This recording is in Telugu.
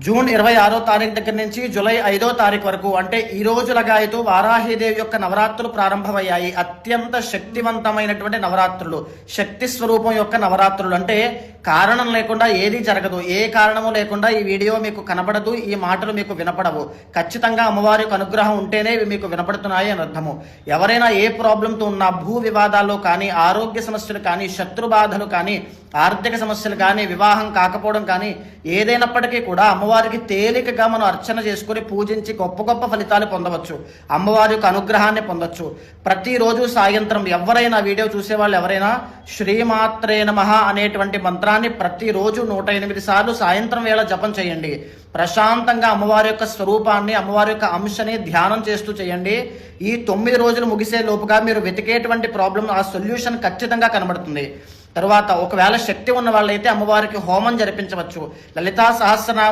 జూన్ 26వ తారీఖు దగ్గర నుంచి జూలై 5వ తారీఖు వరకు అంటే ఈ రోజులుగా అయితే వారాహిదేవి యొక్క నవరాత్రులు ప్రారంభమయ్యాయి. అత్యంత శక్తివంతమైనటువంటి నవరాత్రులు, శక్తి స్వరూపం యొక్క నవరాత్రులు. అంటే కారణం లేకుండా ఏది జరగదు, ఏ కారణము లేకుండా ఈ వీడియో మీకు కనబడదు, ఈ మాటలు మీకు వినపడవు. ఖచ్చితంగా అమ్మవారి యొక్క అనుగ్రహం ఉంటేనే ఇవి మీకు వినపడుతున్నాయి అని అర్థము. ఎవరైనా ఏ ప్రాబ్లంతో ఉన్నా, భూ వివాదాల్లో కానీ, ఆరోగ్య సమస్యలు కానీ, శత్రు బాధలు కానీ, ఆర్థిక సమస్యలు కానీ, వివాహం కాకపోవడం కానీ, ఏదైనప్పటికీ కూడా అమ్మవారికి తేలికగా మనం అర్చన చేసుకుని పూజించి గొప్ప గొప్ప ఫలితాలు పొందవచ్చు, అమ్మవారి యొక్క అనుగ్రహాన్ని పొందొచ్చు. ప్రతిరోజు సాయంత్రం ఎవరైనా వీడియో చూసేవాళ్ళు ఎవరైనా శ్రీమాత్రే నమః అనేటువంటి మంత్రాన్ని ప్రతిరోజు 108 సార్లు సాయంత్రం వేళ జపం చేయండి. ప్రశాంతంగా అమ్మవారి యొక్క స్వరూపాన్ని, అమ్మవారి యొక్క అంశని ధ్యానం చేస్తూ చేయండి. ఈ 9 రోజులు ముగిసే లోపుగా మీరు వెతికేటువంటి ప్రాబ్లం, ఆ సొల్యూషన్ ఖచ్చితంగా కనబడుతుంది. తర్వాత ఒకవేళ శక్తి ఉన్న వాళ్ళైతే అమ్మవారికి హోమం జరిపించవచ్చు. లలితా సహస్రనామ